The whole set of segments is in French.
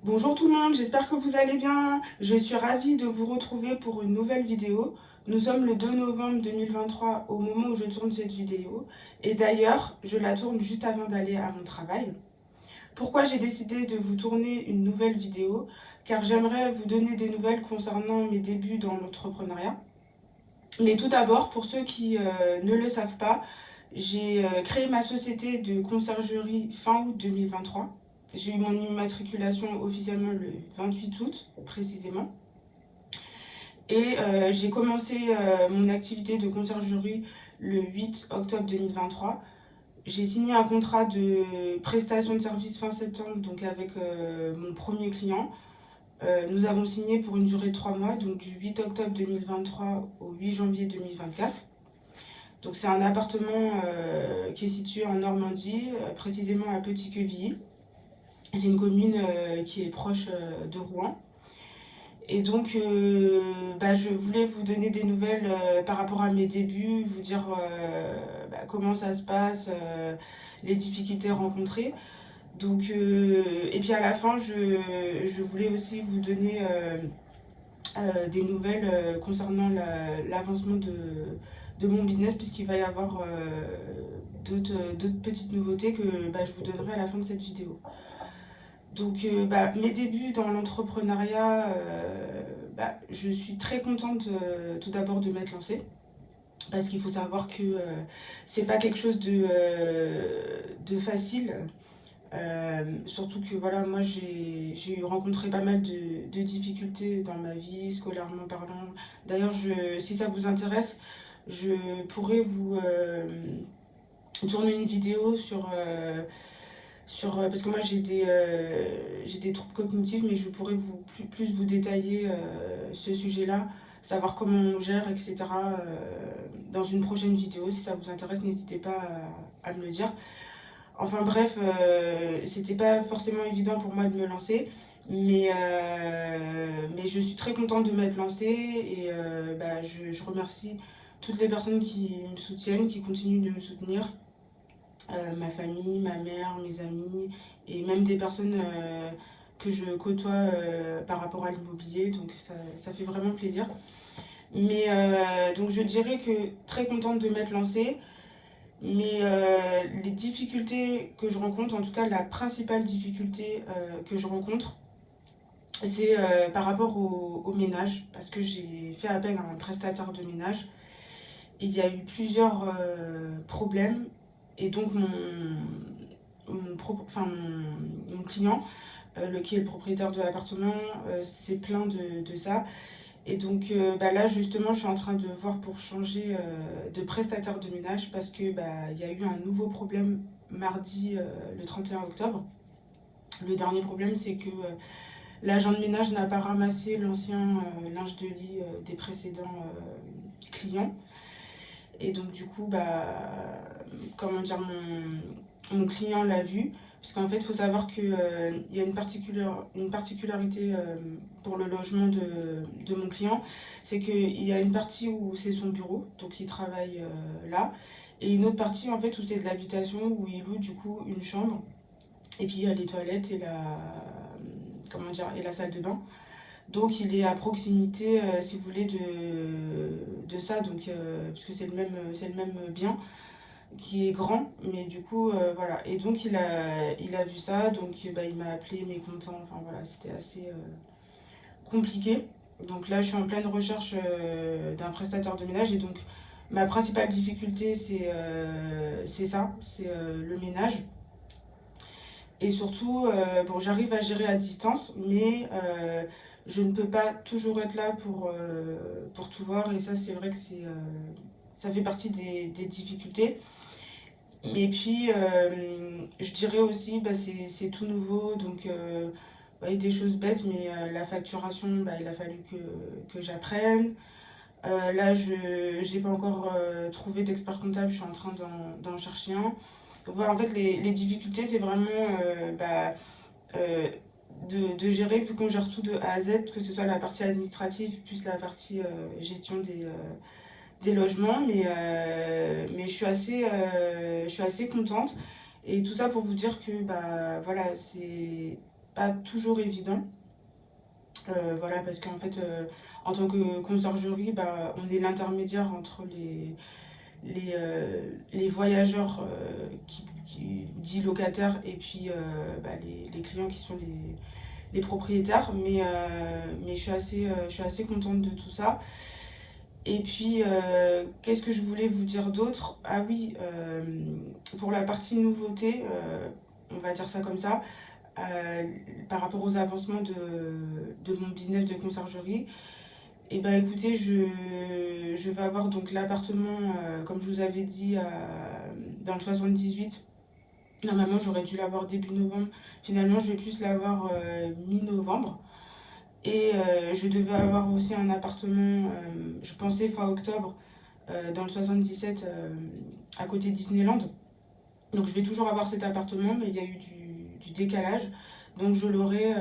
Bonjour tout le monde, j'espère que vous allez bien. Je suis ravie de vous retrouver pour une nouvelle vidéo. Nous sommes le 2 novembre 2023 au moment où je tourne cette vidéo. Et d'ailleurs, je la tourne juste avant d'aller à mon travail. Pourquoi j'ai décidé de vous tourner une nouvelle vidéo? Car j'aimerais vous donner des nouvelles concernant mes débuts dans l'entrepreneuriat. Mais tout d'abord, pour ceux qui ne le savent pas, j'ai créé ma société de conciergerie fin août 2023. J'ai eu mon immatriculation officiellement le 28 août, précisément. Et j'ai commencé mon activité de conciergerie le 8 octobre 2023. J'ai signé un contrat de prestation de service fin septembre, donc avec mon premier client. Nous avons signé pour une durée de 3 mois, donc du 8 octobre 2023 au 8 janvier 2024. Donc c'est un appartement qui est situé en Normandie, précisément à Petit-Quevilly. C'est une commune qui est proche de Rouen. Et donc je voulais vous donner des nouvelles par rapport à mes débuts, vous dire comment ça se passe, les difficultés rencontrées. Donc, et puis à la fin, je voulais aussi vous donner des nouvelles concernant l'avancement de mon business, puisqu'il va y avoir d'autres petites nouveautés que je vous donnerai à la fin de cette vidéo. Donc, mes débuts dans l'entrepreneuriat, je suis très contente tout d'abord de m'être lancée. Parce qu'il faut savoir que c'est pas quelque chose de facile. Surtout que voilà, moi j'ai rencontré pas mal de difficultés dans ma vie, scolairement parlant. D'ailleurs, si ça vous intéresse, je pourrais vous tourner une vidéo parce que moi j'ai des troubles cognitifs, mais je pourrais plus vous détailler ce sujet-là, savoir comment on gère, etc. Dans une prochaine vidéo. Si ça vous intéresse, n'hésitez pas à me le dire. Enfin bref, c'était pas forcément évident pour moi de me lancer, mais je suis très contente de m'être lancée et je remercie toutes les personnes qui me soutiennent, qui continuent de me soutenir. Ma famille, ma mère, mes amis et même des personnes que je côtoie par rapport à l'immobilier, donc ça fait vraiment plaisir. Mais donc je dirais que très contente de m'être lancée. Mais les difficultés que je rencontre, en tout cas la principale difficulté que je rencontre, c'est par rapport au ménage, parce que j'ai fait appel à un prestataire de ménage. Il y a eu plusieurs problèmes, et donc mon client, qui est le propriétaire de l'appartement, s'est plaint de ça. Et donc là justement je suis en train de voir pour changer de prestataire de ménage parce que il y a eu un nouveau problème mardi le 31 octobre. Le dernier problème c'est que l'agent de ménage n'a pas ramassé l'ancien linge de lit des précédents clients. Et donc du coup comment dire mon client l'a vu. Parce qu'en fait, il faut savoir qu'il y a une particularité pour le logement de mon client, c'est qu'il y a une partie où c'est son bureau, donc il travaille là, et une autre partie en fait où c'est de l'habitation, où il loue du coup une chambre, et puis il y a les toilettes et comment dire, et la salle de bain. Donc il est à proximité, si vous voulez, de ça, donc, parce que c'est le même bien qui est grand, mais du coup, voilà. Et donc, il a vu ça, donc il m'a appelé mécontent, enfin voilà, c'était assez compliqué. Donc là, je suis en pleine recherche d'un prestataire de ménage, et donc ma principale difficulté, c'est ça, c'est le ménage. Et surtout, bon, j'arrive à gérer à distance, mais je ne peux pas toujours être là pour tout voir, et ça, c'est vrai que ça fait partie des difficultés. Et puis, je dirais aussi, c'est tout nouveau, donc ouais, des choses bêtes, mais la facturation, il a fallu que j'apprenne. Là, je n'ai pas encore trouvé d'expert comptable, je suis en train d'en chercher un. Donc voilà, en fait, les difficultés, c'est vraiment euh, de gérer, vu qu'on gère tout de A à Z, que ce soit la partie administrative, plus la partie gestion des logements, mais je suis assez contente. Et tout ça pour vous dire que voilà, pas toujours évident. Voilà, parce qu'en fait, en tant que conciergerie, bah, on est l'intermédiaire entre les voyageurs dit locataires et puis bah, les clients qui sont les propriétaires. Mais je suis assez contente de tout ça. Et puis, qu'est-ce que je voulais vous dire d'autre? Ah oui, pour la partie nouveauté, on va dire ça comme ça, euh, par rapport aux avancements de mon business de conciergerie, et ben écoutez, je vais avoir donc l'appartement, comme je vous avais dit, dans le 78. Normalement, j'aurais dû l'avoir début novembre. Finalement, je vais plus l'avoir mi-novembre. Et je devais avoir aussi un appartement, je pensais fin octobre, dans le 77, à côté Disneyland. Donc je vais toujours avoir cet appartement, mais il y a eu du décalage. Donc je l'aurai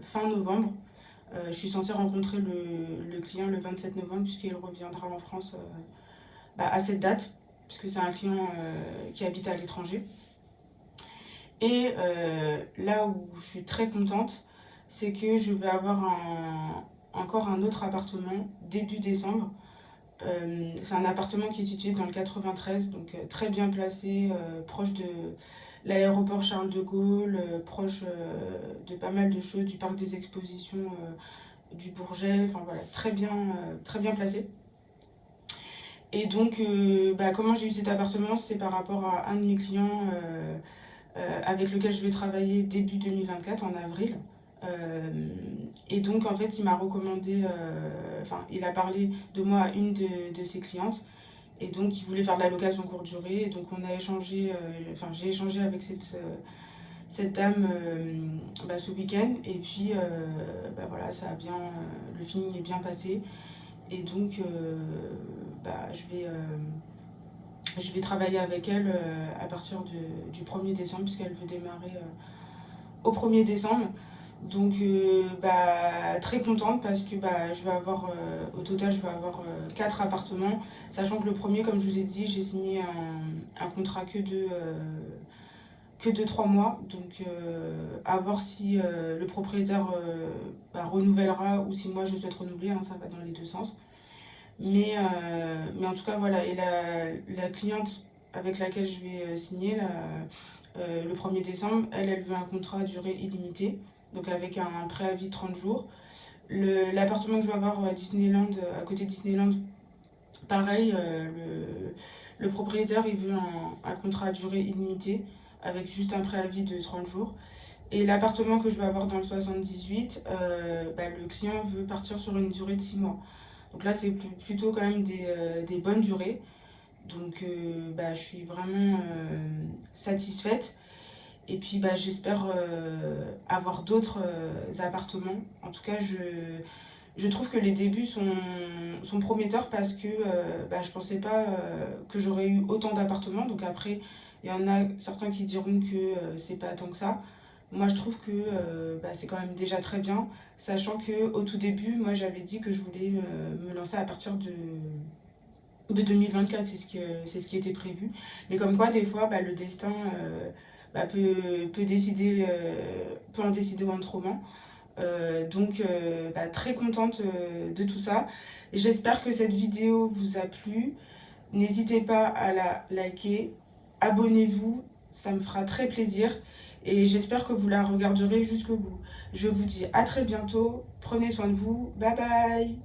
fin novembre. Je suis censée rencontrer le client le 27 novembre, puisqu'il reviendra en France bah, à cette date, puisque c'est un client qui habite à l'étranger. Et là où je suis très contente, c'est que je vais avoir encore un autre appartement début décembre. C'est un appartement qui est situé dans le 93, donc très bien placé, proche de l'aéroport Charles de Gaulle, proche de pas mal de choses, du parc des expositions du Bourget, enfin voilà, très bien placé. Et donc, bah, comment j'ai eu cet appartement, c'est par rapport à un de mes clients avec lequel je vais travailler début 2024, en avril. Euh, et donc, en fait, il m'a recommandé, enfin, il a parlé de moi à une de ses clientes. Et donc, il voulait faire de la location courte durée. Et donc, on a échangé, enfin, j'ai échangé avec cette dame bah, ce week-end. Et puis, bah, voilà, ça a bien, le feeling est bien passé. Et donc, bah, je vais travailler avec elle à partir du 1er décembre, puisqu'elle veut démarrer au 1er décembre. Donc, bah, très contente parce que bah, je vais avoir, au total, je vais avoir 4 appartements. Sachant que le premier, comme je vous ai dit, j'ai signé un contrat que de 3 mois. Donc, à voir si le propriétaire bah, renouvellera ou si moi je souhaite renouveler, hein, ça va dans les deux sens. Mais en tout cas, voilà. Et la cliente avec laquelle je vais signer là, le 1er décembre, elle veut un contrat à durée illimitée, donc avec un préavis de 30 jours. L'appartement que je vais avoir à Disneyland, à côté de Disneyland, pareil, le propriétaire il veut un contrat à durée illimitée avec juste un préavis de 30 jours. Et l'appartement que je vais avoir dans le 78, bah, le client veut partir sur une durée de 6 mois. Donc là, c'est plutôt quand même des bonnes durées. Donc bah, je suis vraiment satisfaite. Et puis bah, j'espère avoir d'autres appartements. En tout cas, je trouve que les débuts sont prometteurs parce que bah, je pensais pas que j'aurais eu autant d'appartements. Donc après, il y en a certains qui diront que c'est pas tant que ça. Moi, je trouve que bah, c'est quand même déjà très bien, sachant que au tout début, moi, j'avais dit que je voulais me lancer à partir de 2024, c'est ce qui était prévu. Mais comme quoi, des fois, bah, le destin bah, peut en décider autrement. Donc, bah, très contente de tout ça. J'espère que cette vidéo vous a plu. N'hésitez pas à la liker, abonnez-vous, ça me fera très plaisir. Et j'espère que vous la regarderez jusqu'au bout. Je vous dis à très bientôt, prenez soin de vous, bye bye.